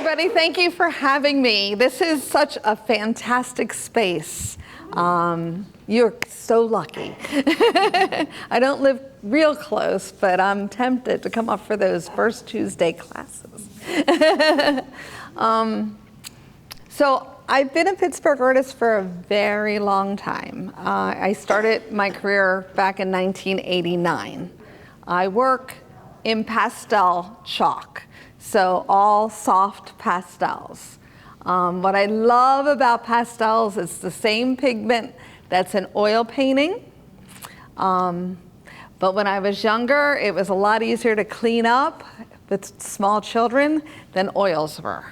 everybody. Thank you for having me. This is such a fantastic space. You're so lucky. I don't live real close, but I'm tempted to come up for those first Tuesday classes. So I've been a Pittsburgh artist for a very long time. I started my career back in 1989. I work in pastel chalk, so all soft pastels. What I love about pastels is the same pigment that's in oil painting. But when I was younger, it was a lot easier to clean up with small children than oils were.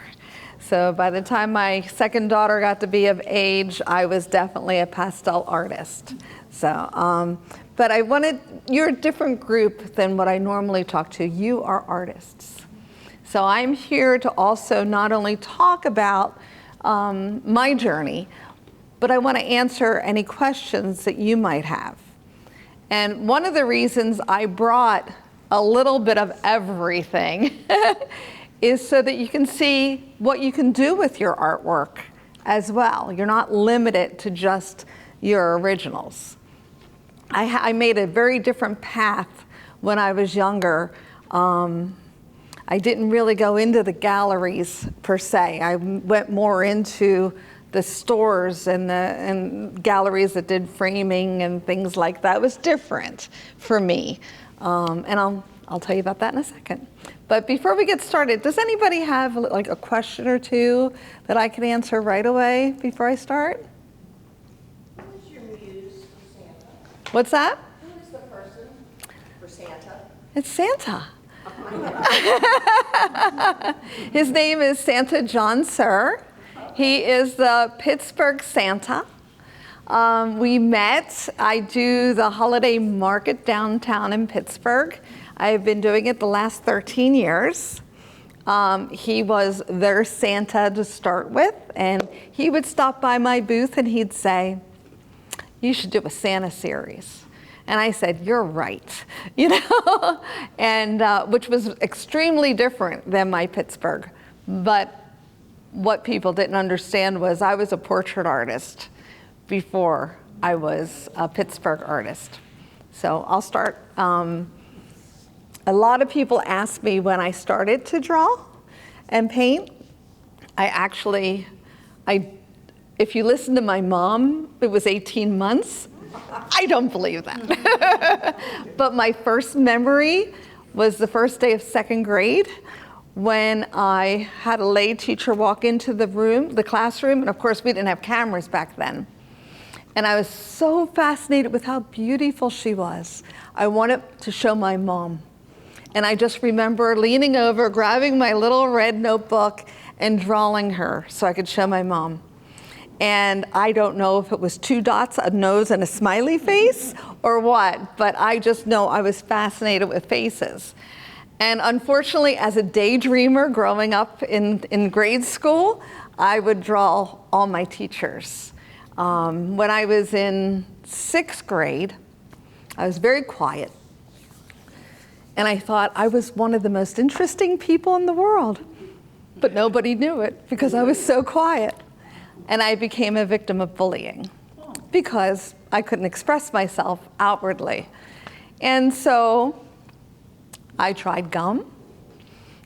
So by the time my second daughter got to be of age, I was definitely a pastel artist. So, but you're a different group than what I normally talk to. You are artists. So I'm here to also not only talk about my journey, but I want to answer any questions that you might have. And one of the reasons I brought a little bit of everything is so that you can see what you can do with your artwork as well. You're not limited to just your originals. I made a very different path when I was younger. I didn't really go into the galleries per se. I went more into the stores and galleries that did framing and things like that. It was different for me. And I'll tell you about that in a second. But before we get started, does anybody have like a question or two that I can answer right away before I start? Who is your muse for Santa? What's that? Who is the person for Santa? It's Santa. His name is Santa John Sir. He is the Pittsburgh Santa. We met. I do the holiday market downtown in Pittsburgh. I've been doing it the last 13 years. He was their Santa to start with, and he would stop by my booth and he'd say, "You should do a Santa series." And I said, "You're right," you know, and which was extremely different than my Pittsburgh. But what people didn't understand was I was a portrait artist before I was a Pittsburgh artist. So I'll start. A lot of people ask me when I started to draw and paint. If you listen to my mom, it was 18 months. I don't believe that. But my first memory was the first day of second grade when I had a lay teacher walk into the classroom, and of course we didn't have cameras back then. And I was so fascinated with how beautiful she was. I wanted to show my mom. And I just remember leaning over, grabbing my little red notebook and drawing her so I could show my mom. And I don't know if it was 2 dots, a nose and a smiley face or what, but I just know I was fascinated with faces. And unfortunately, as a daydreamer growing up in grade school, I would draw all my teachers. When I was in 6th grade, I was very quiet. And I thought I was one of the most interesting people in the world, but nobody knew it because I was so quiet. And I became a victim of bullying because I couldn't express myself outwardly. And so I tried gum,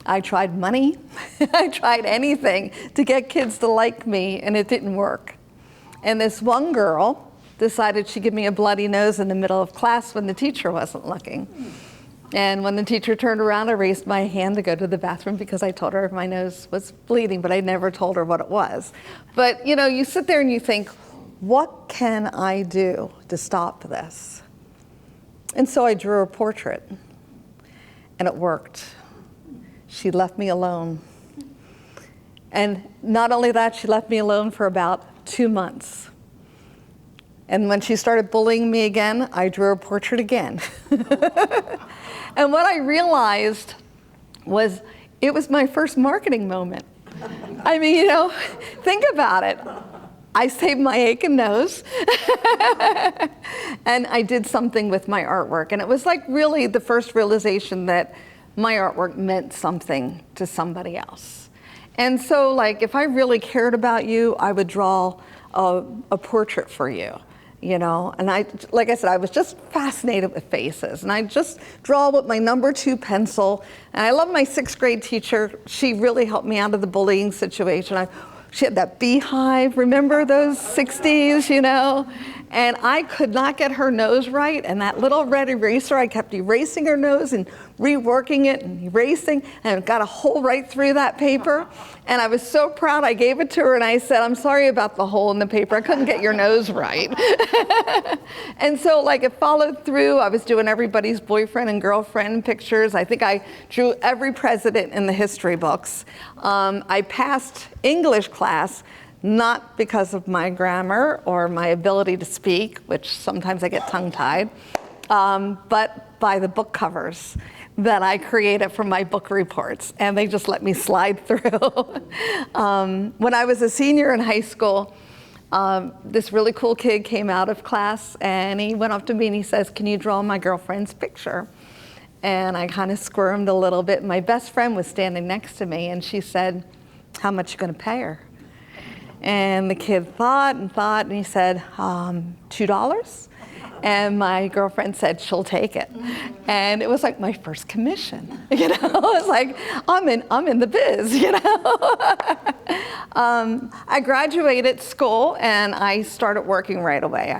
I tried money, I tried anything to get kids to like me, and it didn't work. And this one girl decided she'd give me a bloody nose in the middle of class when the teacher wasn't looking. And when the teacher turned around, I raised my hand to go to the bathroom because I told her my nose was bleeding, but I never told her what it was. But you know, you sit there and you think, what can I do to stop this? And so I drew a portrait, and it worked. She left me alone. And not only that, she left me alone for about 2 months. And when she started bullying me again, I drew a portrait again. And what I realized was it was my first marketing moment. I mean, you know, think about it. I saved my aching nose and I did something with my artwork. And it was like really the first realization that my artwork meant something to somebody else. And so like if I really cared about you, I would draw a portrait for you, you know? And like I said, I was just fascinated with faces, and I just draw with my number 2 pencil. And I love my 6th grade teacher. She really helped me out of the bullying situation. She had that beehive, remember those 60s, you know? And I could not get her nose right, and that little red eraser, I kept erasing her nose and reworking it and erasing, and got a hole right through that paper. And I was so proud, I gave it to her and I said, I'm sorry about the hole in the paper, I couldn't get your nose right. And so like it followed through. I was doing everybody's boyfriend and girlfriend pictures. I think I drew every president in the history books. I passed English class, not because of my grammar or my ability to speak, which sometimes I get tongue-tied, but by the book covers that I created for my book reports, and they just let me slide through. When I was a senior in high school, this really cool kid came out of class, and he went up to me and he says, "Can you draw my girlfriend's picture?" And I kind of squirmed a little bit. My best friend was standing next to me, and she said, "How much you gonna pay her?" And the kid thought and thought, and he said, $2. And my girlfriend said, she'll take it. And it was like my first commission, you know? It was like, I'm in the biz, you know? I graduated school and I started working right away.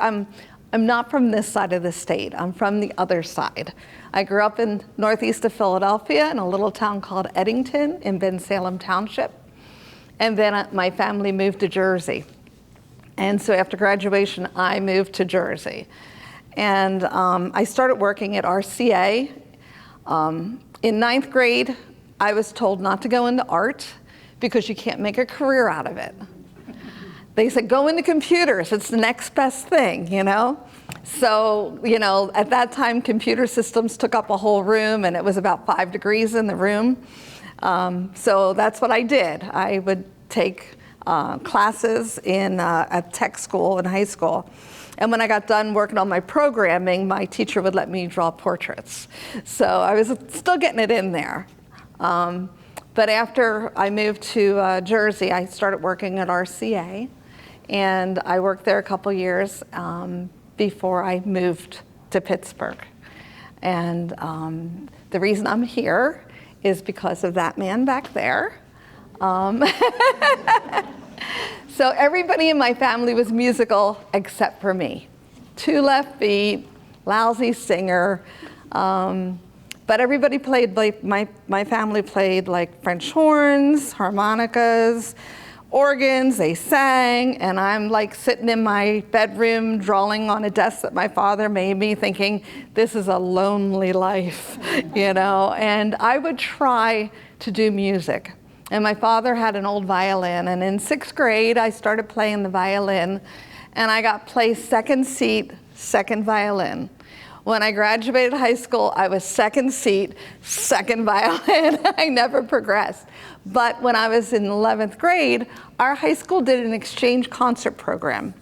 I'm not from this side of the state, I'm from the other side. I grew up in northeast of Philadelphia in a little town called Eddington in Bensalem Township. And then my family moved to Jersey. And so after graduation, I moved to Jersey. And I started working at RCA. In 9th grade, I was told not to go into art because you can't make a career out of it. They said, go into computers, it's the next best thing, you know? So, you know, at that time, computer systems took up a whole room, and it was about 5 degrees in the room. So that's what I did. I would take classes in a tech school in high school. And when I got done working on my programming, my teacher would let me draw portraits. So I was still getting it in there. But after I moved to Jersey, I started working at RCA. And I worked there a couple years before I moved to Pittsburgh. And the reason I'm here is because of that man back there. So everybody in my family was musical except for me. 2 left feet, lousy singer. But everybody played, like my family played like French horns, harmonicas, organs, they sang, and I'm like sitting in my bedroom drawing on a desk that my father made me, thinking, this is a lonely life, you know? And I would try to do music. And my father had an old violin, and in 6th grade, I started playing the violin, and I got placed 2nd seat, 2nd violin. When I graduated high school, I was 2nd seat, 2nd violin. I never progressed. But when I was in 11th grade, our high school did an exchange concert program.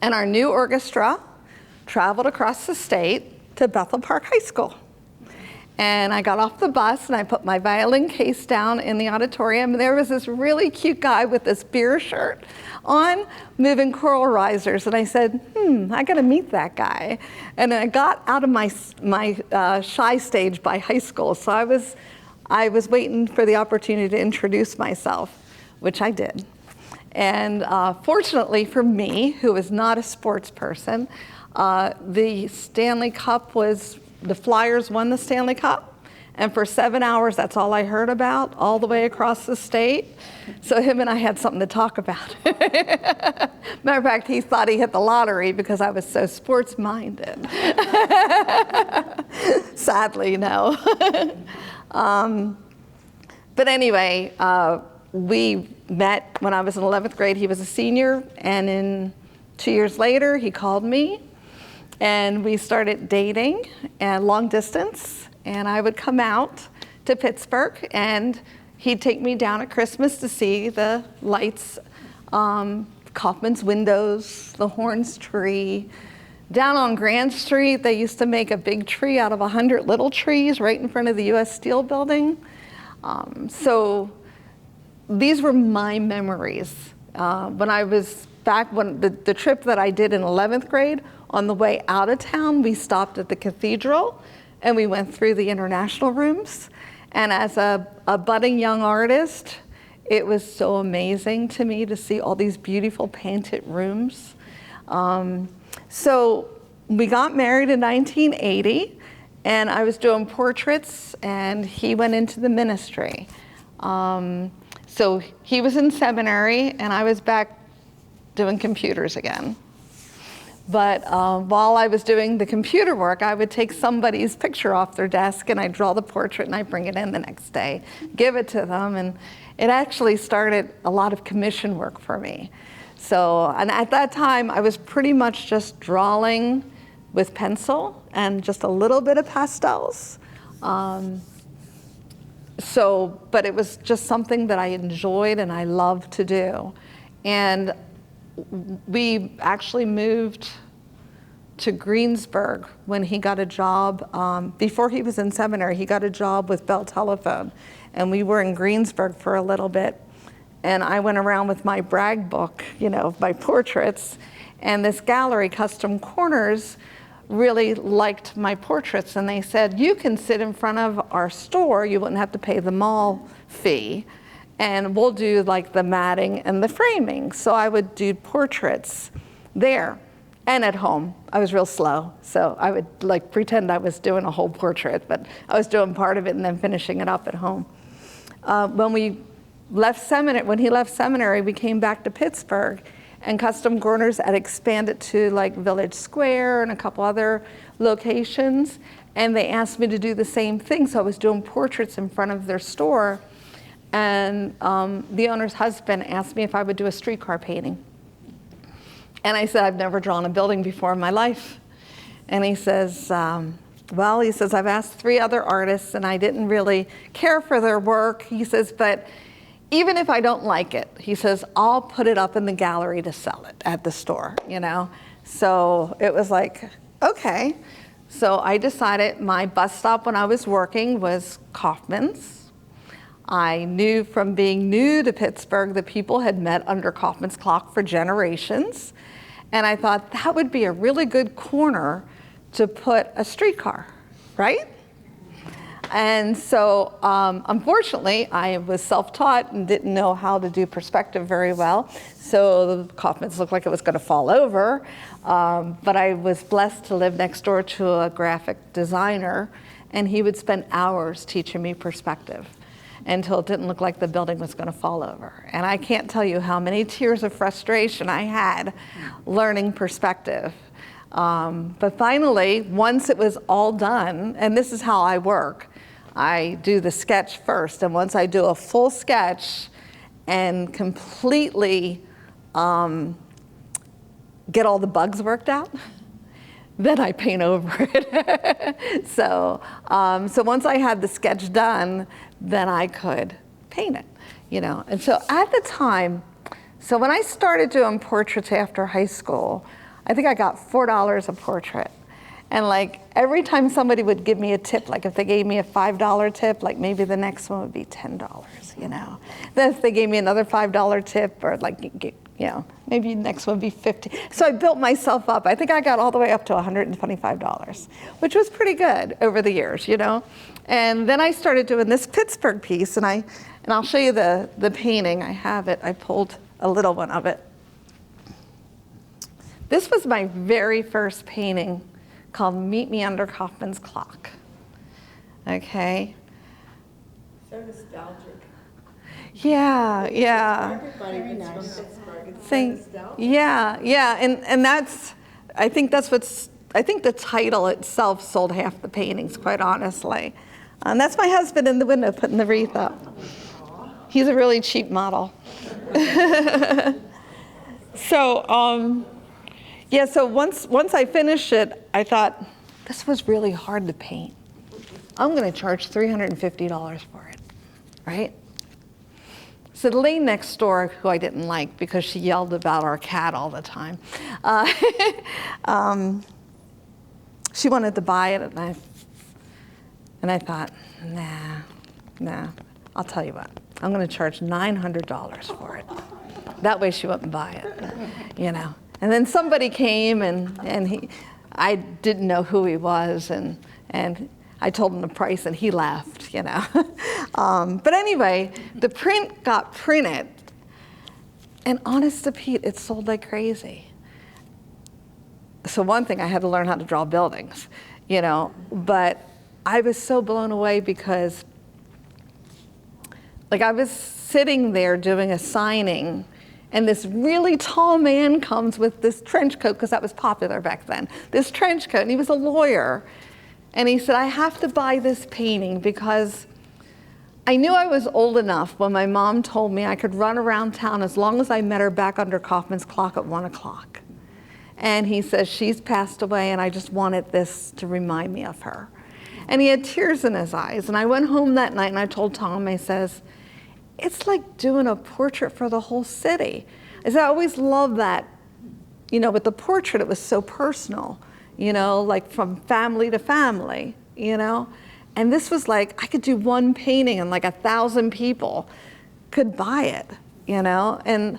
And our new orchestra traveled across the state to Bethel Park High School. And I got off the bus and I put my violin case down in the auditorium. And there was this really cute guy with this beer shirt on, moving choral risers. And I said, I gotta meet that guy. And I got out of my shy stage by high school. So I was waiting for the opportunity to introduce myself, which I did. And fortunately for me, who was not a sports person, the Stanley Cup the Flyers won the Stanley Cup. And for 7 hours, that's all I heard about, all the way across the state. So him and I had something to talk about. Matter of fact, he thought he hit the lottery because I was so sports-minded. Sadly, no. But anyway, we met when I was in 11th grade. He was a senior, and 2 years later, he called me, and we started dating, and long distance, and I would come out to Pittsburgh, and he'd take me down at Christmas to see the lights, Kaufman's windows, the Horns tree. Down on Grand Street, they used to make a big tree out of 100 little trees right in front of the US Steel building. So these were my memories. When I was back, when the trip that I did in 11th grade, on the way out of town, we stopped at the cathedral and we went through the international rooms. And as a budding young artist, it was so amazing to me to see all these beautiful painted rooms. So we got married in 1980, and I was doing portraits, and he went into the ministry. So he was in seminary, and I was back doing computers again. But while I was doing the computer work, I would take somebody's picture off their desk, and I'd draw the portrait, and I'd bring it in the next day, give it to them, and it actually started a lot of commission work for me. So, and at that time, I was pretty much just drawing with pencil and just a little bit of pastels. But it was just something that I enjoyed and I loved to do. And we actually moved to Greensburg when he got a job. Before he was in seminary, he got a job with Bell Telephone. And we were in Greensburg for a little bit. And I went around with my brag book, of my portraits. And this gallery, Custom Corners, really liked my portraits. And they said, you can sit in front of our store. You wouldn't have to pay the mall fee. And we'll do like the matting and the framing. So I would do portraits there and at home. I was real slow. So I would like pretend I was doing a whole portrait, but I was doing part of it and then finishing it up at home. When he left seminary, we came back to Pittsburgh, and Custom Corners had expanded to like Village Square and a couple other locations. And they asked me to do the same thing. So I was doing portraits in front of their store. And the owner's husband asked me if I would do a streetcar painting. And I said, I've never drawn a building before in my life. And he says, I've asked 3 other artists and I didn't really care for their work. He says, but even if I don't like it, he says, I'll put it up in the gallery to sell it at the store, So it was like, okay. So I decided my bus stop when I was working was Kaufman's. I knew from being new to Pittsburgh that people had met under Kaufman's clock for generations. And I thought that would be a really good corner to put a streetcar, right? And so, unfortunately, I was self-taught and didn't know how to do perspective very well. So the Kaufman's looked like it was going to fall over. But I was blessed to live next door to a graphic designer, and he would spend hours teaching me perspective until it didn't look like the building was going to fall over. And I can't tell you how many tears of frustration I had learning perspective. But finally, once it was all done, and this is how I work, I do the sketch first, and once I do a full sketch and completely get all the bugs worked out, then I paint over it. So once I had the sketch done, then I could paint it, And so at the time, so when I started doing portraits after high school, I think I got $4 a portrait. And like every time somebody would give me a tip, like if they gave me a $5 tip, like maybe the next one would be $10, Then if they gave me another $5 tip, or like, maybe the next one would be $50. So I built myself up. I think I got all the way up to $125, which was pretty good over the years, And then I started doing this Pittsburgh piece, and I'll show you the painting. I have it. I pulled a little one of it. This was my very first painting, called Meet Me Under Kaufman's Clock. Okay. So nostalgic. Yeah. Everybody that's from Pittsburgh. It's nostalgic. Yeah, and that's, I think the title itself sold half the paintings, quite honestly. And that's my husband in the window putting the wreath up. He's a really cheap model. So, so once I finished it, I thought, this was really hard to paint. I'm going to charge $350 for it, right? So the lady next door, who I didn't like because she yelled about our cat all the time, she wanted to buy it, and I thought, nah, I'll tell you what. I'm going to charge $900 for it. That way she wouldn't buy it, you know. And then somebody came and I didn't know who he was, and I told him the price and he laughed, you know. But anyway, the print got printed, and honest to Pete, it sold like crazy. So one thing, I had to learn how to draw buildings, you know, but I was so blown away because like I was sitting there doing a signing, and this really tall man comes with this trench coat, because that was popular back then, this trench coat, and he was a lawyer. And he said, I have to buy this painting because I knew I was old enough when my mom told me I could run around town as long as I met her back under Kaufman's clock at 1 o'clock. And he says, she's passed away, and I just wanted this to remind me of her. And he had tears in his eyes. And I went home that night and I told Tom, I says, it's like doing a portrait for the whole city. I said, I always loved that, you know, with the portrait, it was so personal, you know, like from family to family, you know. And this was like, I could do one painting and like 1,000 people could buy it, you know. And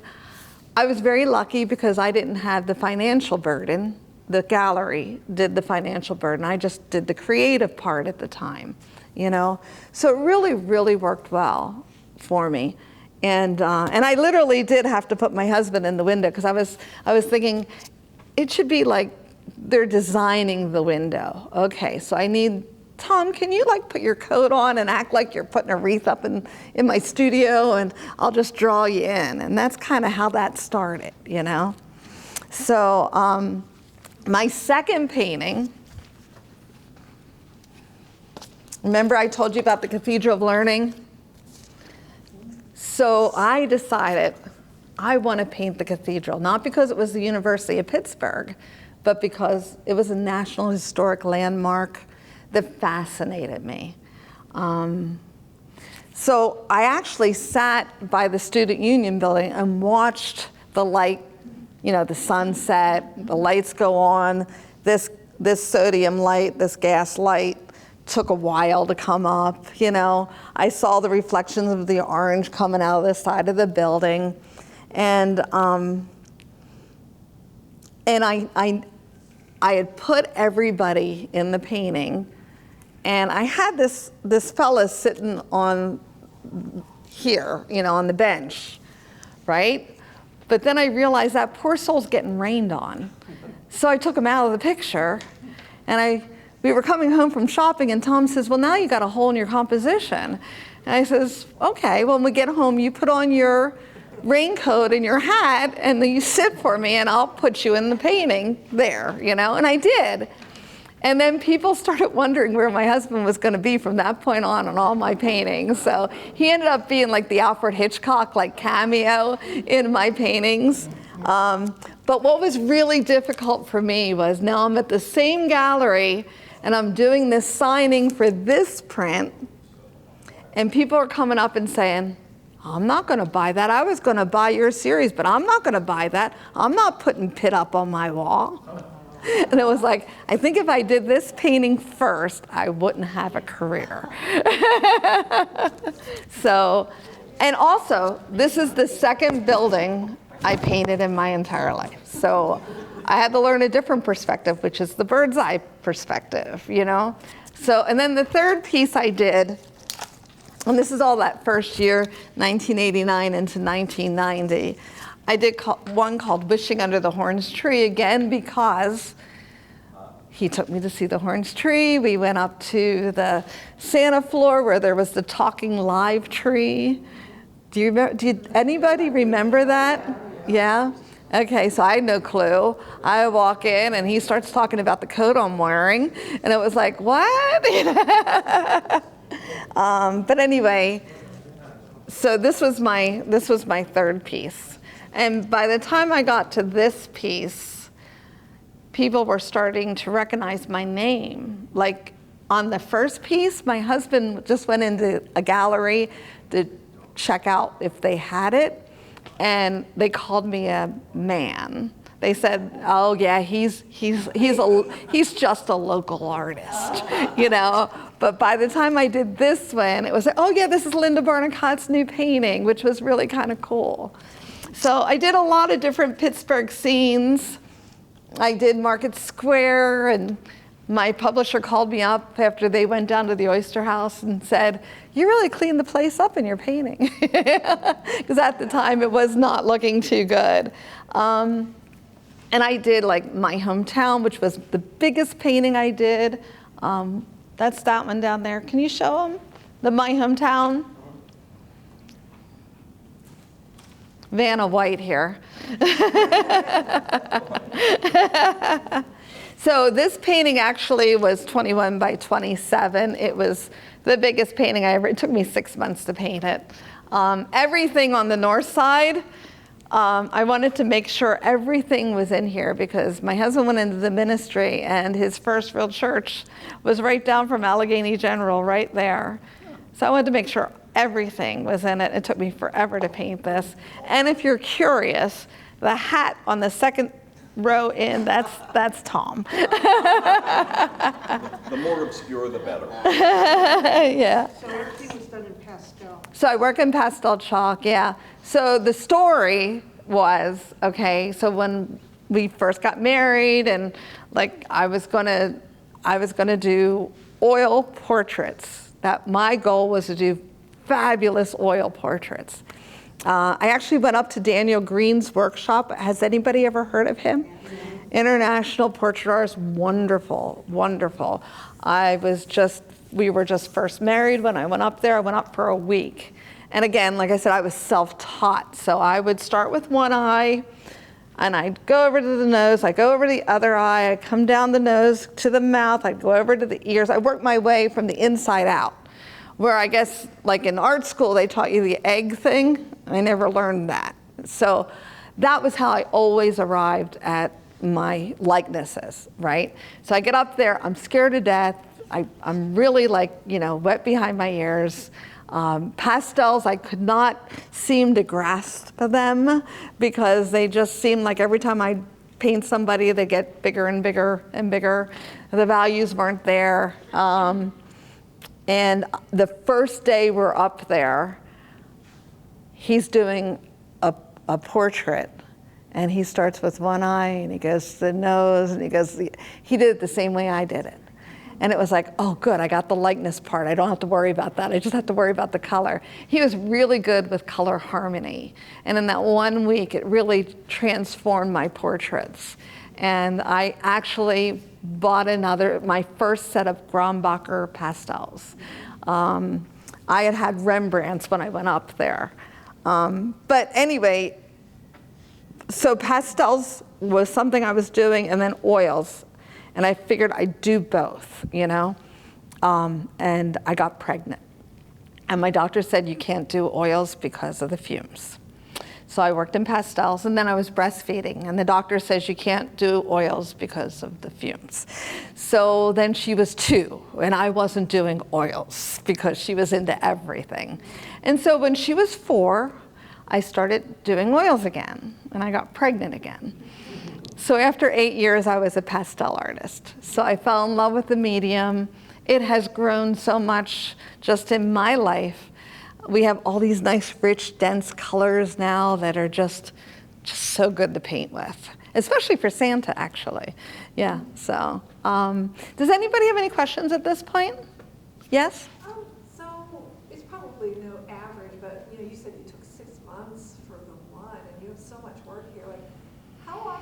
I was very lucky because I didn't have the financial burden. The gallery did the financial burden. I just did the creative part at the time, you know. So it really, really worked well for me. And I literally did have to put my husband in the window, because I was thinking it should be like they're designing the window. Okay, so I need, Tom, can you like put your coat on and act like you're putting a wreath up in my studio, and I'll just draw you in. And that's kind of how that started, you know. So my second painting, remember I told you about the Cathedral of Learning? So I decided I want to paint the cathedral, not because it was the University of Pittsburgh, but because it was a National Historic Landmark that fascinated me. So I actually sat by the Student Union building and watched the light, you know, the sunset, the lights go on, this sodium light, this gas light, took a while to come up, you know. I saw the reflections of the orange coming out of the side of the building. And I had put everybody in the painting, and I had this fella sitting on here, you know, on the bench, right? But then I realized that poor soul's getting rained on. So I took him out of the picture, and we were coming home from shopping, and Tom says, well, now you got a hole in your composition. And I says, okay, well, when we get home, you put on your raincoat and your hat, and then you sit for me, and I'll put you in the painting there, you know, and I did. And then people started wondering where my husband was going to be from that point on all my paintings. So he ended up being like the Alfred Hitchcock, like cameo in my paintings. But what was really difficult for me was now I'm at the same gallery, and I'm doing this signing for this print, and people are coming up and saying, I'm not going to buy that. I was going to buy your series, but I'm not going to buy that. I'm not putting Pitt up on my wall. And it was like, I think if I did this painting first, I wouldn't have a career. So, and also, this is the second building I painted in my entire life. So I had to learn a different perspective, which is the bird's eye perspective, you know? So, and then the third piece I did, and this is all that first year, 1989 into 1990, I did one called Wishing Under the Orange Tree, again, because he took me to see the orange tree. We went up to the Santa floor where there was the talking live tree. Did anybody remember that? Yeah? Okay, so I had no clue. I walk in and he starts talking about the coat I'm wearing, and it was like, what? But anyway, so this was my third piece. And by the time I got to this piece, people were starting to recognize my name. Like on the first piece, my husband just went into a gallery to check out if they had it, and they called me a man. They said, "Oh yeah, he's just a local artist," you know. But by the time I did this one, it was like, oh yeah, this is Linda Barnicott's new painting, which was really kind of cool. So I did a lot of different Pittsburgh scenes. I did Market Square, and my publisher called me up after they went down to the Oyster House and said, you really cleaned the place up in your painting. Because at the time it was not looking too good. And I did like My Hometown, which was the biggest painting I did. That's that one down there. Can you show them? The My Hometown? Vanna White here. So this painting actually was 21 by 27. It was the biggest painting I ever, it took me 6 months to paint it. Everything on the north side, I wanted to make sure everything was in here because my husband went into the ministry and his first real church was right down from Allegheny General, right there. So I wanted to make sure everything was in it. It took me forever to paint this. And if you're curious, the hat on the second row in, that's Tom. The more obscure, the better. Yeah. So everything was done in pastel. So I work in pastel chalk, yeah. So the story was, okay, so when we first got married and like I was gonna do oil portraits. That my goal was to do fabulous oil portraits. I actually went up to Daniel Green's workshop. Has anybody ever heard of him? International portrait artist, wonderful, wonderful. We were just first married when I went up there. I went up for a week. And again, like I said, I was self-taught. So I would start with one eye, and I'd go over to the nose, I'd go over to the other eye, I'd come down the nose to the mouth, I'd go over to the ears. I worked my way from the inside out. Where I guess, like in art school, they taught you the egg thing. I never learned that. So that was how I always arrived at my likenesses, right? So I get up there, I'm scared to death. I'm really like, wet behind my ears. Pastels, I could not seem to grasp them because they just seemed like every time I paint somebody, they get bigger and bigger and bigger. The values weren't there. And the first day we're up there, he's doing a portrait, and he starts with one eye, and he goes to the nose, and he did it the same way I did it. And it was like, oh, good, I got the likeness part. I don't have to worry about that. I just have to worry about the color. He was really good with color harmony. And in that 1 week, it really transformed my portraits. And I actually bought my first set of Grombacher pastels. I had Rembrandts when I went up there. But anyway, so pastels was something I was doing, and then oils. And I figured I'd do both, and I got pregnant. And my doctor said, you can't do oils because of the fumes. So I worked in pastels, and then I was breastfeeding, and the doctor says you can't do oils because of the fumes. So then she was 2, and I wasn't doing oils because she was into everything. And so when she was 4, I started doing oils again, and I got pregnant again. So after 8 years, I was a pastel artist. So I fell in love with the medium. It has grown so much just in my life. We have all these nice, rich, dense colors now that are just so good to paint with, especially for Santa, actually. Yeah, so. Does anybody have any questions at this point? Yes? So it's probably no average, but you said you took 6 months for the one, and you have so much work here. How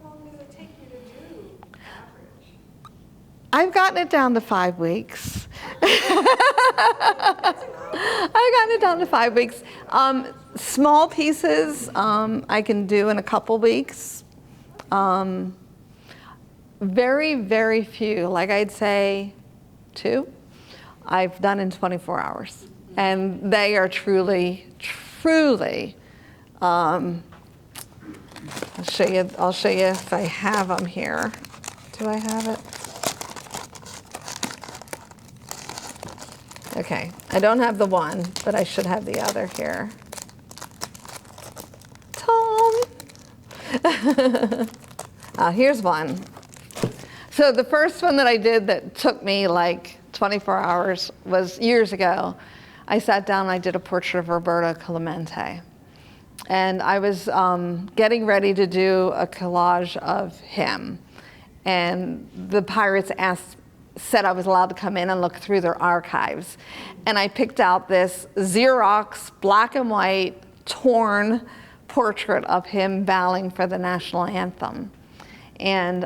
long does it take you to do average? I've gotten it down to 5 weeks. I've gotten it down to 5 weeks. Small pieces I can do in a couple weeks. Very, very few, like I'd say 2, I've done in 24 hours. And they are truly, I'll show you if I have them here. Do I have it? Okay, I don't have the one, but I should have the other here. Tom! Here's one. So the first one that I did that took me like 24 hours was years ago. I sat down and I did a portrait of Roberto Clemente. And I was getting ready to do a collage of him. And the Pirates said I was allowed to come in and look through their archives. And I picked out this Xerox, black and white, torn portrait of him bowing for the national anthem. And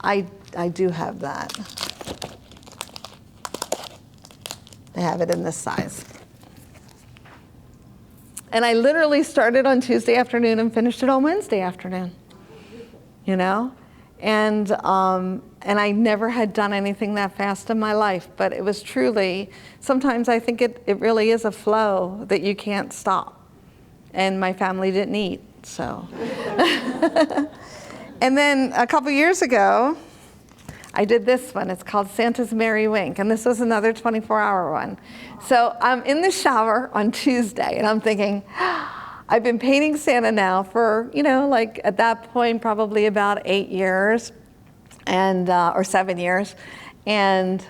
I do have that. I have it in this size. And I literally started on Tuesday afternoon and finished it on Wednesday afternoon, you know? And I never had done anything that fast in my life, but it was truly, sometimes I think it really is a flow that you can't stop. And my family didn't eat, so. And then a couple years ago, I did this one. It's called Santa's Merry Wink, and this was another 24-hour one. So I'm in the shower on Tuesday, and I'm thinking, I've been painting Santa now for, like at that point, probably about 8 years, and or 7 years, and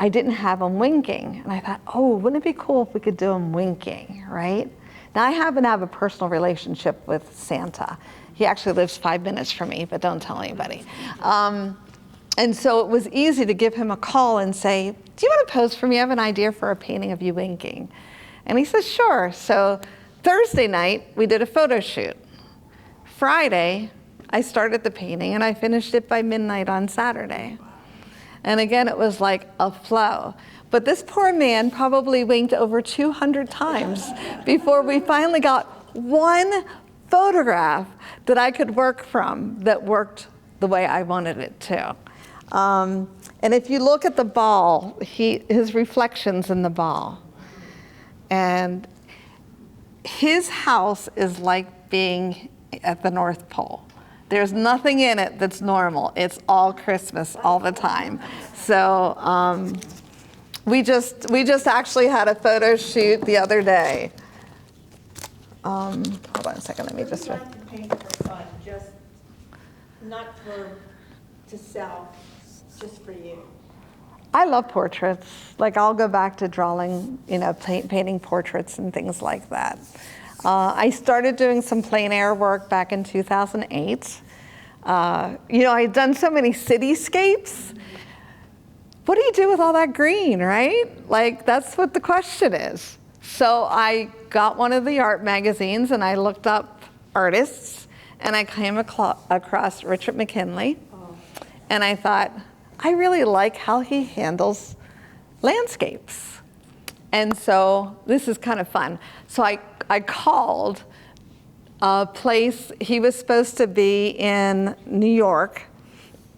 I didn't have him winking. And I thought, oh, wouldn't it be cool if we could do him winking, right? Now, I happen to have a personal relationship with Santa. He actually lives 5 minutes from me, but don't tell anybody. And so it was easy to give him a call and say, do you want to pose for me? I have an idea for a painting of you winking. And he says, sure. So Thursday night, we did a photo shoot. Friday, I started the painting and I finished it by midnight on Saturday. And again, it was like a flow. But this poor man probably winked over 200 times before we finally got one photograph that I could work from that worked the way I wanted it to. And if you look at the ball, his reflection's in the ball. And his house is like being at the North Pole. There's nothing in it that's normal. It's all Christmas all the time. So we just actually had a photo shoot the other day. Hold on a second, let me just. You like to paint for fun, just not to sell, just for you. I love portraits. Like I'll go back to drawing, painting portraits and things like that. I started doing some plein air work back in 2008. I'd done so many cityscapes. What do you do with all that green, right? Like that's what the question is. So I got one of the art magazines and I looked up artists and I came across Richard McKinley. And I thought, I really like how he handles landscapes. And so this is kind of fun. So I called a place, he was supposed to be in New York.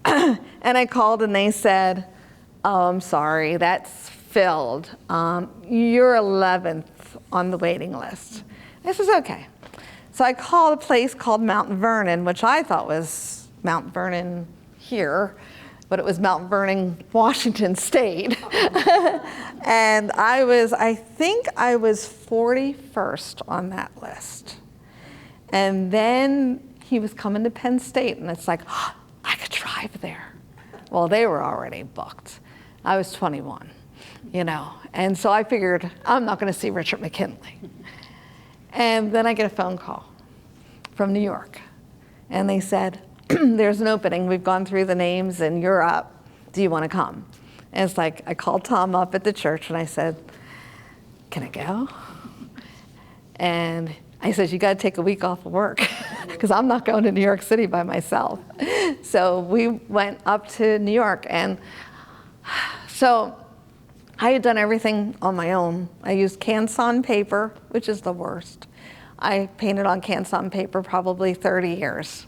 And I called and they said, oh, I'm sorry, that's filled. You're 11th on the waiting list. This is okay. So I called a place called Mount Vernon, which I thought was Mount Vernon here, but it was Mount Vernon, Washington State. And I think I was 41st on that list. And then he was coming to Penn State, and it's like, oh, I could drive there. Well, they were already booked. I was 21, and so I figured I'm not going to see Richard McKinley. And then I get a phone call from New York, and they said, there's an opening. We've gone through the names, and you're up. Do you want to come? And it's like I called Tom up at the church, and I said, can I go? And I said, you got to take a week off of work because I'm not going to New York City by myself. So we went up to New York, and so I had done everything on my own. I used Canson paper, which is the worst. I painted on Canson paper probably 30 years.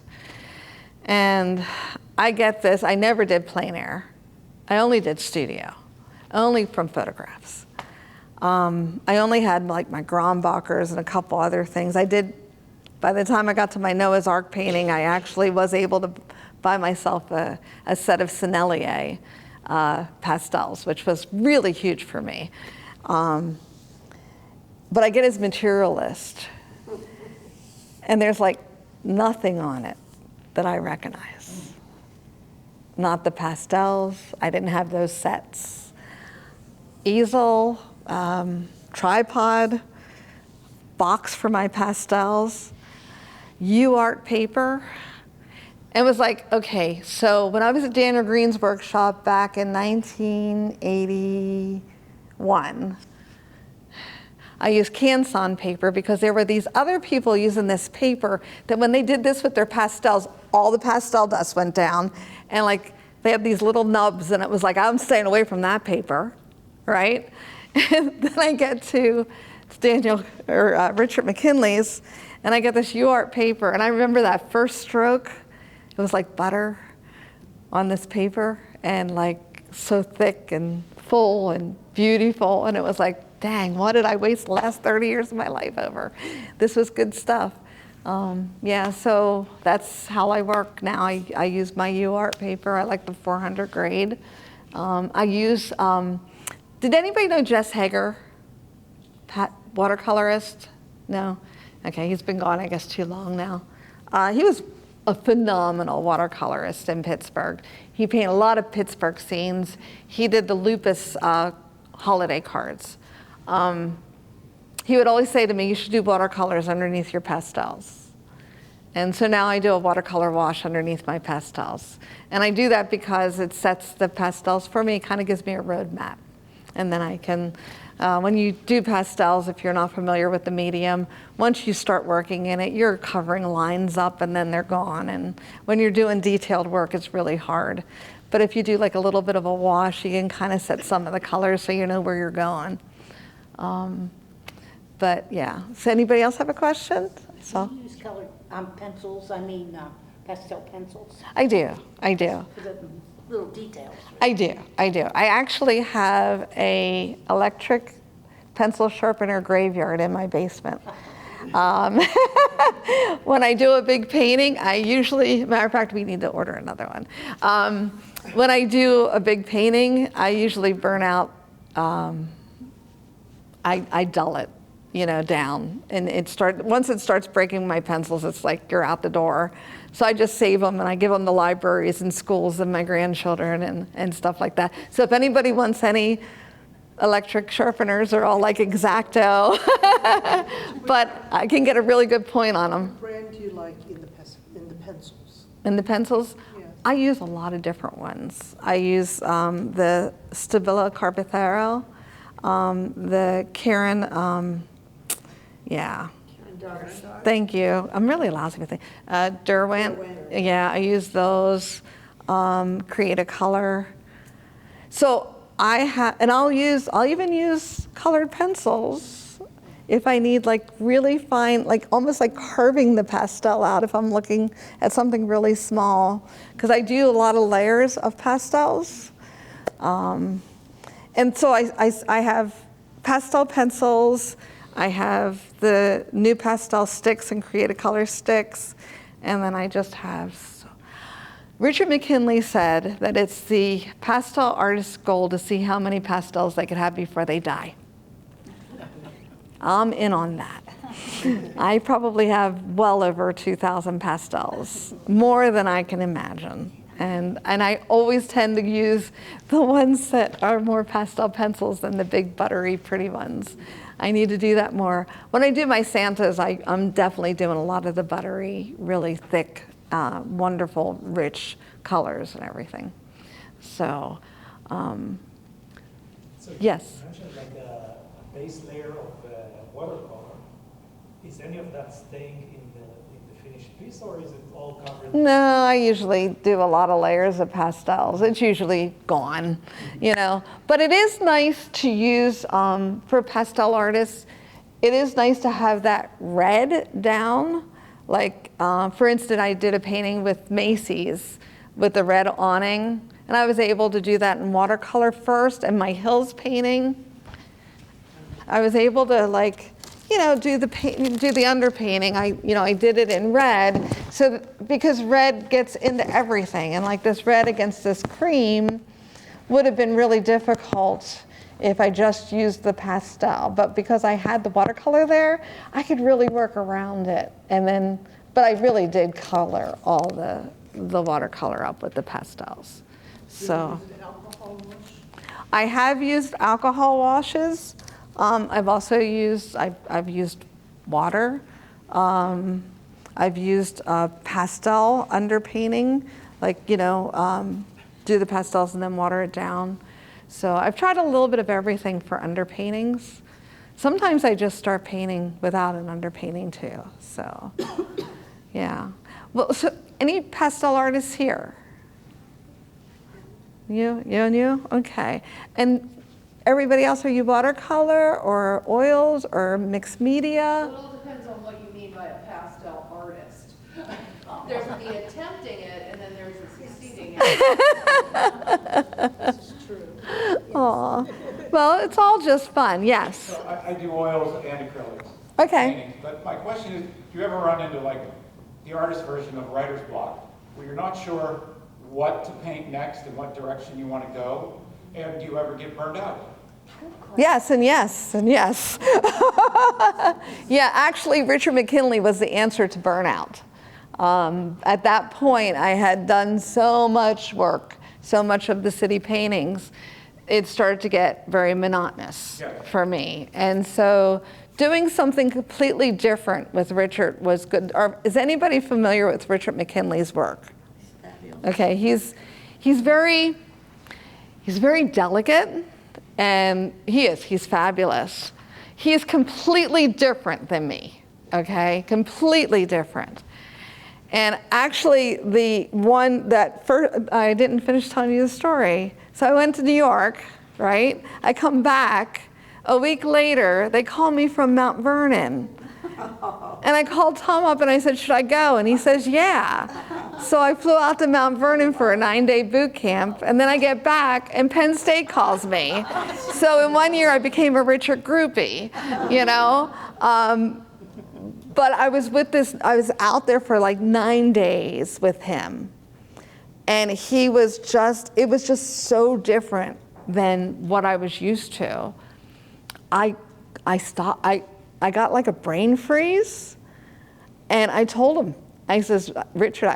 And I get this, I never did plein air. I only did studio, only from photographs. I only had like my Grombacher's and a couple other things. By the time I got to my Noah's Ark painting, I actually was able to buy myself a set of Sennelier pastels, which was really huge for me. But I get his material list, and there's like nothing on it that I recognize. not the pastels. I didn't have those sets. Easel, tripod, box for my pastels, UArt paper. And it was like, okay, so when I was at Daniel Green's workshop back in 1981, I used Canson paper because there were these other people using this paper that when they did this with their pastels, all the pastel dust went down, and like they had these little nubs, and it was like, I'm staying away from that paper, right? And then I get to Richard McKinley's, and I get this UArt paper, and I remember that first stroke, it was like butter on this paper, and like so thick and full and beautiful, and it was like, dang, what did I waste the last 30 years of my life over? This was good stuff. Yeah, so that's how I work now. I use my UArt paper. I like the 400 grade. I use, did anybody know Jess Hager? Watercolorist? No? Okay, he's been gone, I guess, too long now. He was a phenomenal watercolorist in Pittsburgh. He painted a lot of Pittsburgh scenes. He did the Lupus holiday cards. He would always say to me, you should do watercolors underneath your pastels. And so now I do a watercolor wash underneath my pastels. And I do that because it sets the pastels for me, it kind of gives me a roadmap. And then I can, when you do pastels, if you're not familiar with the medium, once you start working in it, you're covering lines up and then they're gone. And when you're doing detailed work, it's really hard. But if you do like a little bit of a wash, you can kind of set some of the colors so you know where you're going. But yeah, so anybody else have a question? Do you use colored pastel pencils I do. for the little details? I do. I actually have a electric pencil sharpener graveyard in my basement. When I do a big painting, I usually, matter of fact, we need to order another one. When I do a big painting, I usually burn out, I dull it, down. And once it starts breaking my pencils, it's like you're out the door. So I just save them and I give them to libraries and schools and my grandchildren and stuff like that. So if anybody wants any electric sharpeners, are all like X-Acto, but I can get a really good point on them. What brand do you like in the pencils? In the pencils? Yes. I use a lot of different ones. I use the Stabilo Carpethero, the Karen, thank you. I'm really lousy with it. Derwent, yeah, I use those. Create a color. So I'll even use colored pencils if I need like really fine, like almost like carving the pastel out if I'm looking at something really small, because I do a lot of layers of pastels. And so I have pastel pencils, I have the new pastel sticks and Create a Color sticks, and then I just have, Richard McKinley said that it's the pastel artist's goal to see how many pastels they could have before they die. I'm in on that. I probably have well over 2,000 pastels, more than I can imagine. And I always tend to use the ones that are more pastel pencils than the big buttery pretty ones. I need to do that more. When I do my Santas, I'm definitely doing a lot of the buttery, really thick, wonderful, rich colors and everything. So, yes? You mentioned like a base layer of watercolor. Is any of that staying in the finished piece, or is it all covered? No, I usually do a lot of layers of pastels. It's usually gone, But it is nice to use, for pastel artists, it is nice to have that red down. Like, for instance, I did a painting with Macy's with the red awning, and I was able to do that in watercolor first, and my Hills painting, I was able to do the underpainting. I did it in red, because red gets into everything, and like this red against this cream would have been really difficult if I just used the pastel. But because I had the watercolor there, I could really work around it. But I really did color all the watercolor up with the pastels. So Is it alcohol wash? I have used alcohol washes. I've also used, I've used water. I've used pastel underpainting, like, do the pastels and then water it down. So I've tried a little bit of everything for underpaintings. Sometimes I just start painting without an underpainting too, so, yeah. Well, so any pastel artists here? You and you? Okay. And everybody else, are you watercolor or oils or mixed media? It all depends on what you mean by a pastel artist. There's the attempting it, and then there's the succeeding it. This is true. Aw. Well, it's all just fun, yes. So I do oils and acrylics. Okay. Paintings. But my question is, do you ever run into like the artist version of writer's block, where you're not sure what to paint next and what direction you want to go? And do you ever get burned out? Yes, and yes, and yes. Yeah, actually, Richard McKinley was the answer to burnout. At that point, I had done so much work, so much of the city paintings, it started to get very monotonous for me. And so doing something completely different with Richard was good. Is anybody familiar with Richard McKinley's work? Okay, he's very delicate, and he's fabulous. He is completely different than me, okay? Completely different. And actually, the one that first, I didn't finish telling you the story. So I went to New York, right? I come back. A week later, they call me from Mount Vernon. And I called Tom up and I said, should I go? And he says, yeah. So I flew out to Mount Vernon for a 9-day boot camp. And then I get back and Penn State calls me. So in 1 year, I became a Richard groupie, But I was out there for like 9 days with him. And it was just so different than what I was used to. I got like a brain freeze, and I told him, I says, Richard,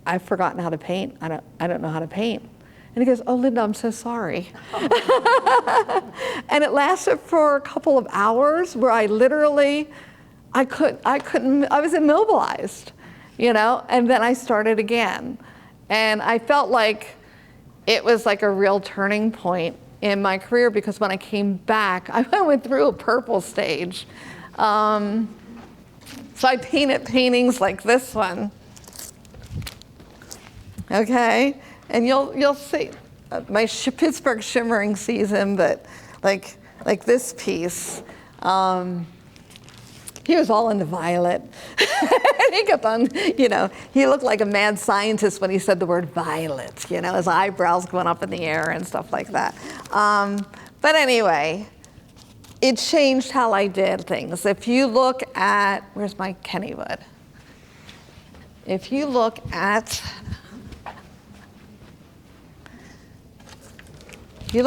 I've forgotten how to paint. I don't know how to paint. And he goes, oh, Linda, I'm so sorry. And it lasted for a couple of hours where I literally, I was immobilized, and then I started again. And I felt like it was like a real turning point in my career, because when I came back, I went through a purple stage. So I painted paintings like this one. Okay, and you'll see my Pittsburgh shimmering season, but like this piece. He was all into violet. He kept on, he looked like a mad scientist when he said the word violet, his eyebrows going up in the air and stuff like that. But anyway, it changed how I did things. If you look at, where's my Kennywood? If you look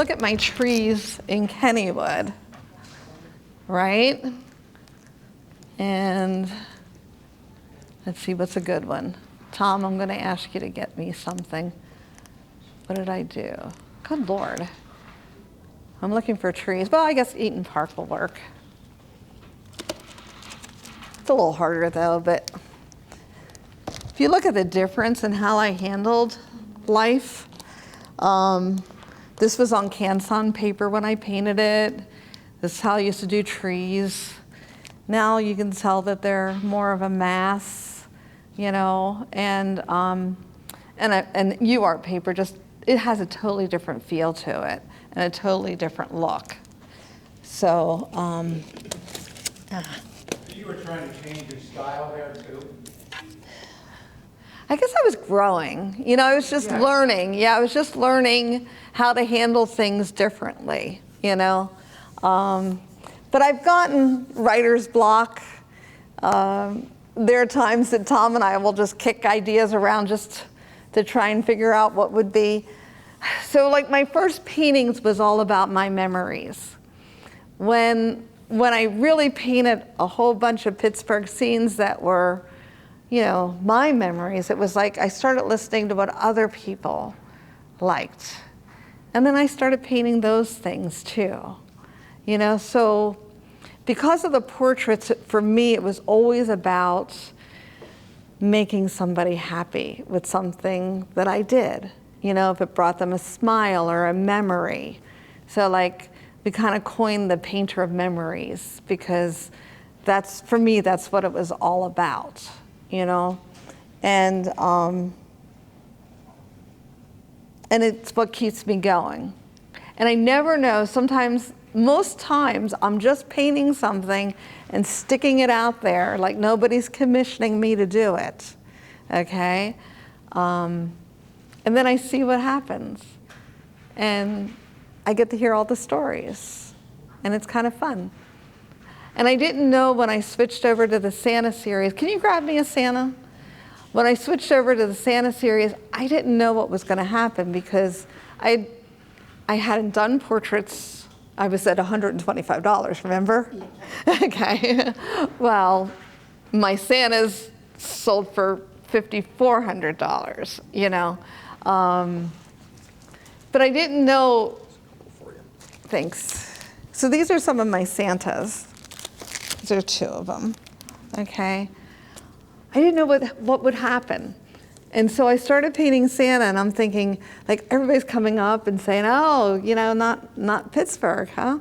at my trees in Kennywood, right? And let's see, what's a good one? Tom, I'm going to ask you to get me something. What did I do? Good Lord. I'm looking for trees. Well, I guess Eaton Park will work. It's a little harder though, but if you look at the difference in how I handled life, this was on Canson paper when I painted it. This is how I used to do trees. Now you can tell that they're more of a mass, and UArt paper it has a totally different feel to it and a totally different look. So, You were trying to change your style there too? I guess I was growing. I was just learning. Yeah, I was just learning how to handle things differently, But I've gotten writer's block. There are times that Tom and I will just kick ideas around just to try and figure out what would be. So like my first paintings was all about my memories. When I really painted a whole bunch of Pittsburgh scenes that were, my memories, it was like I started listening to what other people liked. And then I started painting those things too. You know, so because of the portraits, for me, it was always about making somebody happy with something that I did. You know, if it brought them a smile or a memory. So like, we kind of coined the painter of memories, because that's, for me, that's what it was all about, you know? And it's what keeps me going. And I never know, sometimes, most times, I'm just painting something and sticking it out there, like nobody's commissioning me to do it, okay? And then I see what happens. And I get to hear all the stories, and it's kind of fun. And I didn't know when I switched over to the Santa series, can you grab me a Santa? When I switched over to the Santa series, I didn't know what was going to happen, because I hadn't done portraits. I was at $125, remember? Yeah. Okay. Well, my Santas sold for $5,400, you know. But I didn't know, thanks. So these are some of my Santas. These are 2 of them, okay? I didn't know what would happen. And so I started painting Santa, and I'm thinking, like, everybody's coming up and saying, oh, you know, not Pittsburgh, huh?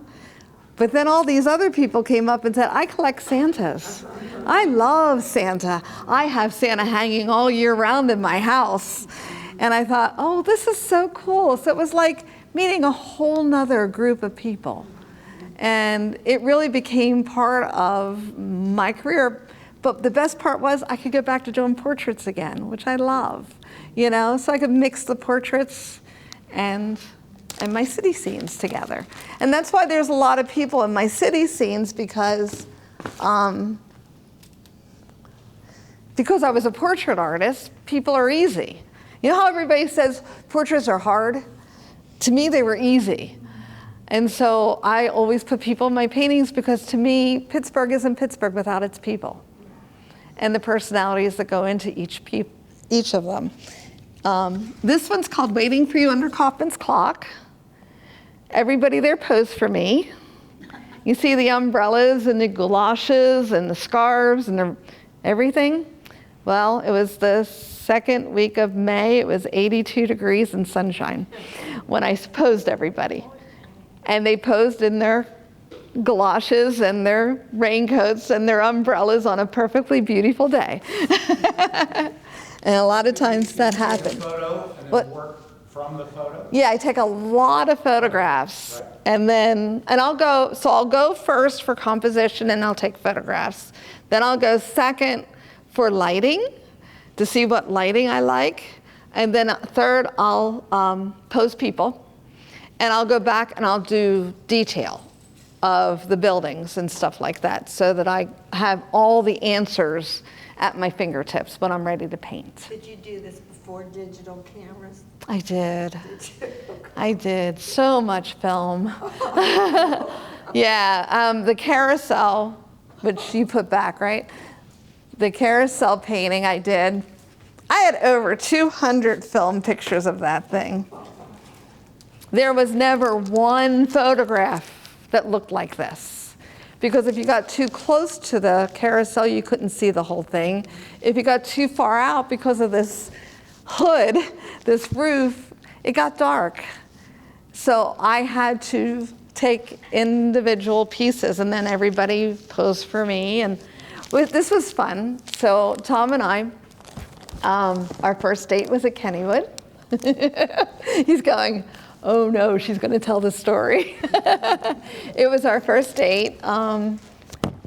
But then all these other people came up and said, I collect Santas. I love Santa. I have Santa hanging all year round in my house. And I thought, oh, this is so cool. So it was like meeting a whole nother group of people. And it really became part of my career. But the best part was I could go back to doing portraits again, which I love, you know? So I could mix the portraits and my city scenes together. And that's why there's a lot of people in my city scenes, because I was a portrait artist, people are easy. You know how everybody says portraits are hard? To me, they were easy. And so I always put people in my paintings, because to me, Pittsburgh isn't Pittsburgh without its people and the personalities that go into each of them. This one's called Waiting for You Under Kaufman's Clock. Everybody there posed for me. You see the umbrellas and the galoshes and the scarves and everything? Well, it was the second week of May. It was 82 degrees and sunshine when I posed everybody. And they posed in their galoshes and their raincoats and their umbrellas on a perfectly beautiful day. And a lot of times that happens. Photo and What? then work from the photo? Yeah, I take a lot of photographs, and I'll go first for composition, and I'll take photographs. Then I'll go second for lighting, to see what lighting I like. And then third, I'll pose people, and I'll go back and I'll do detail of the buildings and stuff like that, so that I have all the answers at my fingertips when I'm ready to paint. Did you do this before digital cameras? I did. Did you? I did so much film. Yeah, the carousel, which you put back, right? The carousel painting I did. I had over 200 film pictures of that thing. There was never one photograph that looked like this. Because if you got too close to the carousel, you couldn't see the whole thing. If you got too far out, because of this hood, this roof, it got dark. So I had to take individual pieces, and then everybody posed for me. And this was fun. So Tom and I, our first date was at Kennywood. He's going, oh no, she's going to tell the story. It was our first date.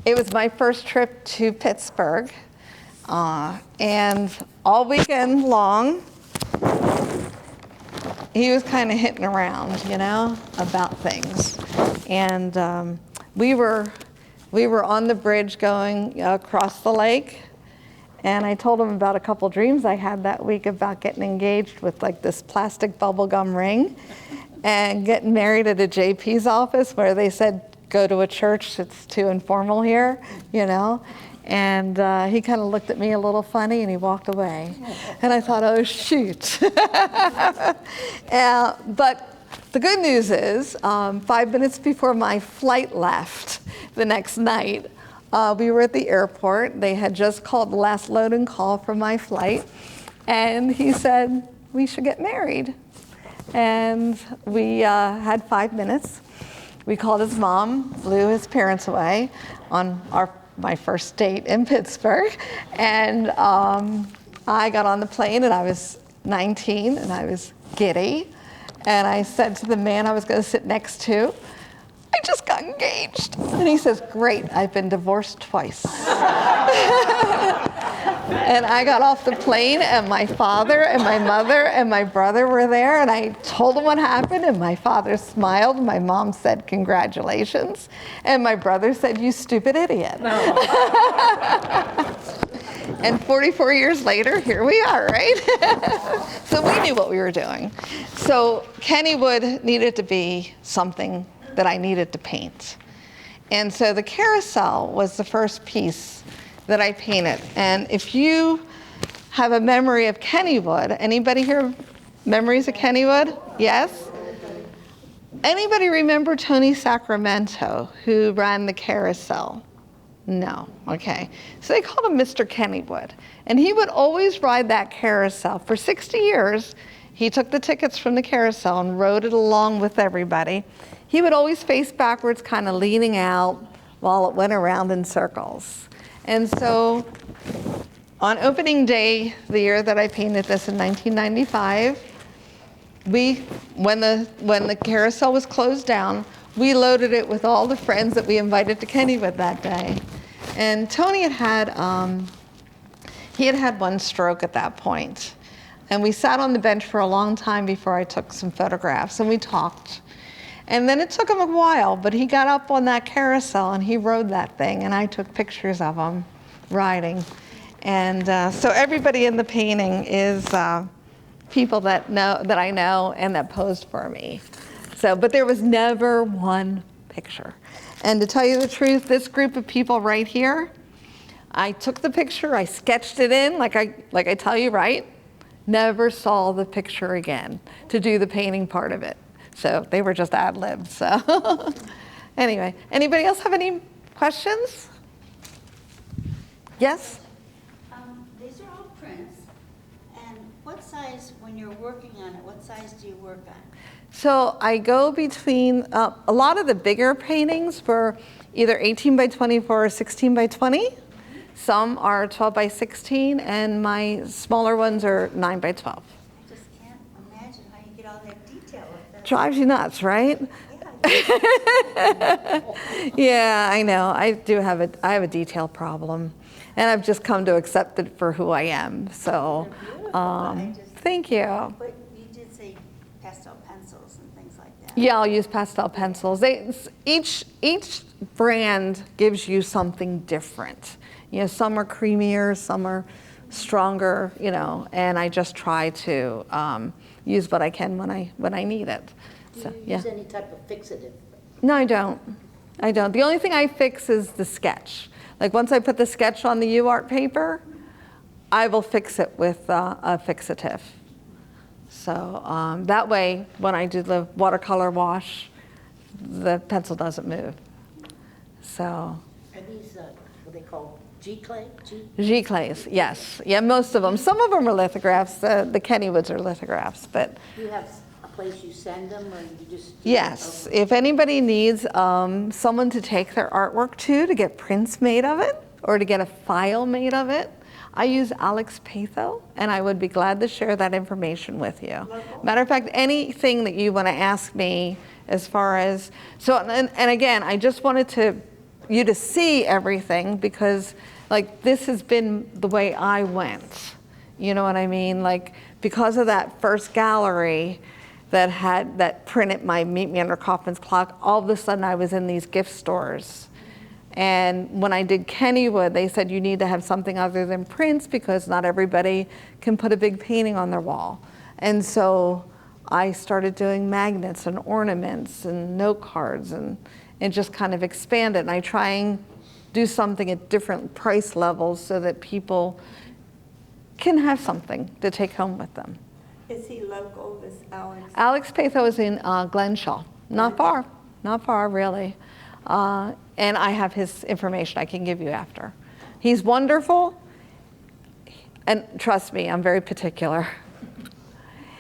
It was my first trip to Pittsburgh. And all weekend long, he was kind of hitting around, you know, about things. And we were on the bridge going across the lake. And I told him about a couple dreams I had that week about getting engaged with like this plastic bubblegum ring and getting married at a JP's office where they said, go to a church, it's too informal here, you know. And he kind of looked at me a little funny and he walked away. And I thought, oh, shoot. But the good news is, 5 minutes before my flight left the next night, we were at the airport. They had just called the last loading call for my flight. And he said, we should get married. And we had 5 minutes. We called his mom, flew his parents away on my first date in Pittsburgh. And I got on the plane and I was 19 and I was giddy. And I said to the man I was going to sit next to, I just got engaged. And he says, great, I've been divorced twice. And I got off the plane and my father and my mother and my brother were there and I told them what happened and my father smiled. My mom said, congratulations. And my brother said, you stupid idiot. And 44 years later, here we are, right? So we knew what we were doing. So Kennywood needed to be something that I needed to paint. And so the carousel was the first piece that I painted. And if you have a memory of Kennywood, anybody here memories of Kennywood? Yes? Anybody remember Tony Sacramento, who ran the carousel? No, okay. So they called him Mr. Kennywood. And he would always ride that carousel. For 60 years, he took the tickets from the carousel and rode it along with everybody. He would always face backwards, kind of leaning out while it went around in circles. And so on opening day, the year that I painted this in 1995, when the carousel was closed down, we loaded it with all the friends that we invited to Kennywood that day. And Tony had had one stroke at that point. And we sat on the bench for a long time before I took some photographs and we talked. And then it took him a while, but he got up on that carousel and he rode that thing and I took pictures of him riding. And so everybody in the painting is people that I know and that posed for me. So, but there was never one picture. And to tell you the truth, this group of people right here, I took the picture, I sketched it in, like I tell you, right? Never saw the picture again to do the painting part of it. So they were just ad-libbed, so. Anyway, anybody else have any questions? Yes? These are all prints, and what size, when you're working on it, what size do you work on? So I go between, a lot of the bigger paintings were either 18 by 24 or 16 by 20. Some are 12 by 16, and my smaller ones are 9 by 12. I just can't imagine how you get all that detail. Drives you nuts, right? Yeah, I know. I have a detail problem, and I've just come to accept it for who I am. So, thank you. But you did say pastel pencils and things like that. Yeah, I'll use pastel pencils. Each brand gives you something different. You know, some are creamier, some are stronger. You know, and I just try to use what I can when I need it. So, Do you use any type of fixative? No, I don't. The only thing I fix is the sketch. Like once I put the sketch on the UArt paper, I will fix it with a fixative. So that way, when I do the watercolor wash, the pencil doesn't move. So. Are these what they call G-clay? G-clays, yes. Yeah, most of them. Some of them are lithographs. The Kennywoods are lithographs, but. Do you have a place you send them, or you just? Yes, if anybody needs someone to take their artwork to get prints made of it, or to get a file made of it, I use Alex Patho, and I would be glad to share that information with you. Matter of fact, anything that you want to ask me as far as, so, and again, I just wanted you to see everything because like this has been the way I went. You know what I mean? Like because of that first gallery that printed my Meet Me Under Kaufman's Clock, all of a sudden I was in these gift stores. And when I did Kennywood, they said you need to have something other than prints because not everybody can put a big painting on their wall. And so I started doing magnets and ornaments and note cards and just kind of expanded. And I try and do something at different price levels so that people can have something to take home with them. Is he local, this Alex? Alex Patho is in Glenshaw. Not far really. And I have his information I can give you after. He's wonderful, and trust me, I'm very particular.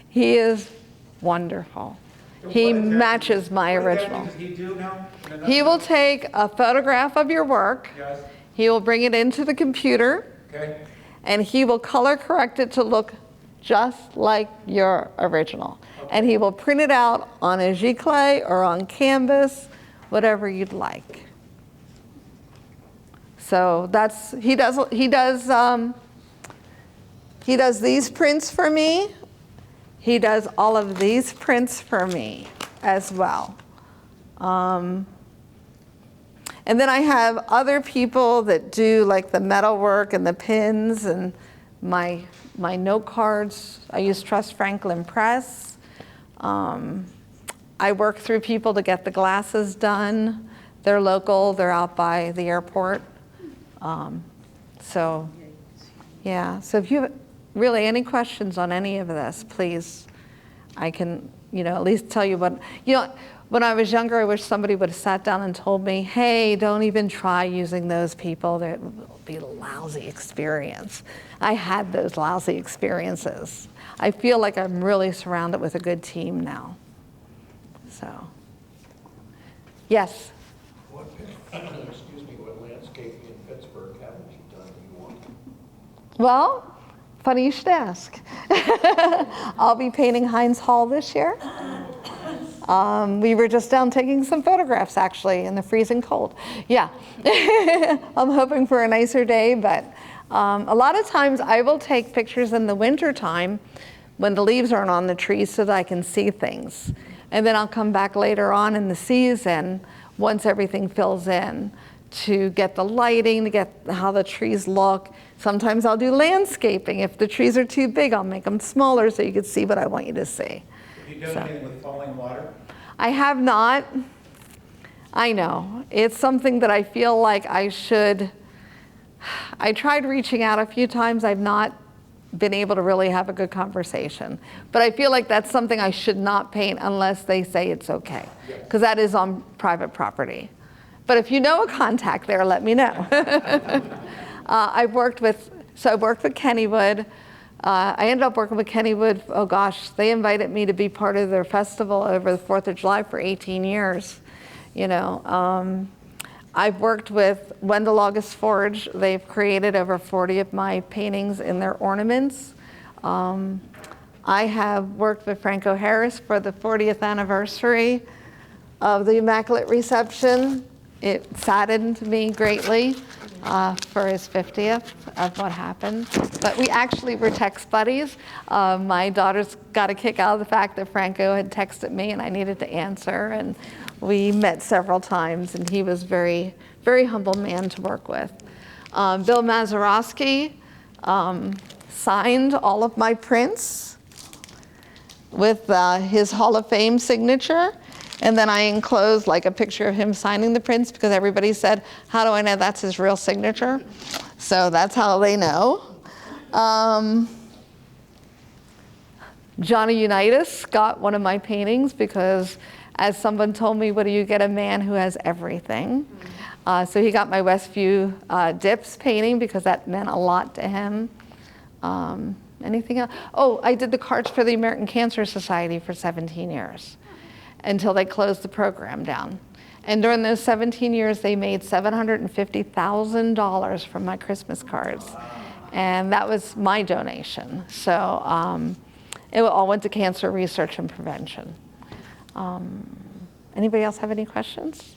He is wonderful. He matches my original. What does he do now? He will take a photograph of your work. Yes, He will bring it into the computer, okay, and he will color correct it to look just like your original. And he will print it out on a giclée or on canvas, whatever you'd like. So that's, he does these prints for me. He does all of these prints for me as well. And then I have other people that do like the metal work and the pins and my note cards. I use Trust Franklin Press. I work through people to get the glasses done. They're local, they're out by the airport. So, yeah, so if you have really any questions on any of this, please, I can, at least tell you what, when I was younger, I wish somebody would have sat down and told me, hey, don't even try using those people. That will be a lousy experience. I had those lousy experiences. I feel like I'm really surrounded with a good team now. So, yes? What, excuse me, what landscaping in Pittsburgh haven't you done you want? Well, funny you should ask. I'll be painting Heinz Hall this year. We were just down taking some photographs actually in the freezing cold. Yeah, I'm hoping for a nicer day, but a lot of times I will take pictures in the winter time when the leaves aren't on the trees so that I can see things. And then I'll come back later on in the season once everything fills in to get the lighting, to get how the trees look. Sometimes I'll do landscaping. If the trees are too big, I'll make them smaller so you can see what I want you to see. have you done anything with falling water? I have not. I know. It's something that I feel like I should. I tried reaching out a few times. I've not been able to really have a good conversation. But I feel like that's something I should not paint unless they say it's okay, because that is on private property. But if you know a contact there, let me know. I've worked with Kennywood. I ended up working with Kennywood, oh gosh, they invited me to be part of their festival over the 4th of July for 18 years. I've worked with Wendell August Forge. They've created over 40 of my paintings in their ornaments. I have worked with Franco Harris for the 40th anniversary of the Immaculate Reception. It saddened me greatly for his 50th of what happened. But we actually were text buddies. My daughters got a kick out of the fact that Franco had texted me and I needed to answer. And we met several times, and he was very, very humble man to work with. Bill Mazeroski signed all of my prints with his Hall of Fame signature. And then I enclosed like a picture of him signing the prints because everybody said, how do I know that's his real signature? So that's how they know. Johnny Unitas got one of my paintings because, as someone told me, what do you get a man who has everything? So he got my Westview Dips painting because that meant a lot to him. Anything else? Oh, I did the cards for the American Cancer Society for 17 years until they closed the program down. And during those 17 years, they made $750,000 from my Christmas cards. And that was my donation. So it all went to cancer research and prevention. Anybody else have any questions?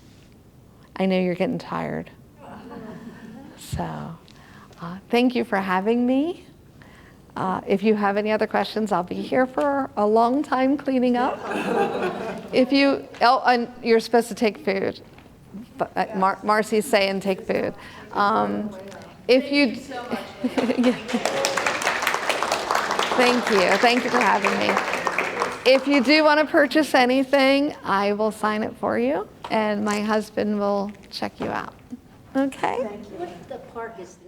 I know you're getting tired. So thank you for having me. If you have any other questions, I'll be here for a long time cleaning up. If you, and you're supposed to take food. But Marcy's saying take food. If you, thank you for having me. If you do want to purchase anything, I will sign it for you, and my husband will check you out. Okay? What the park is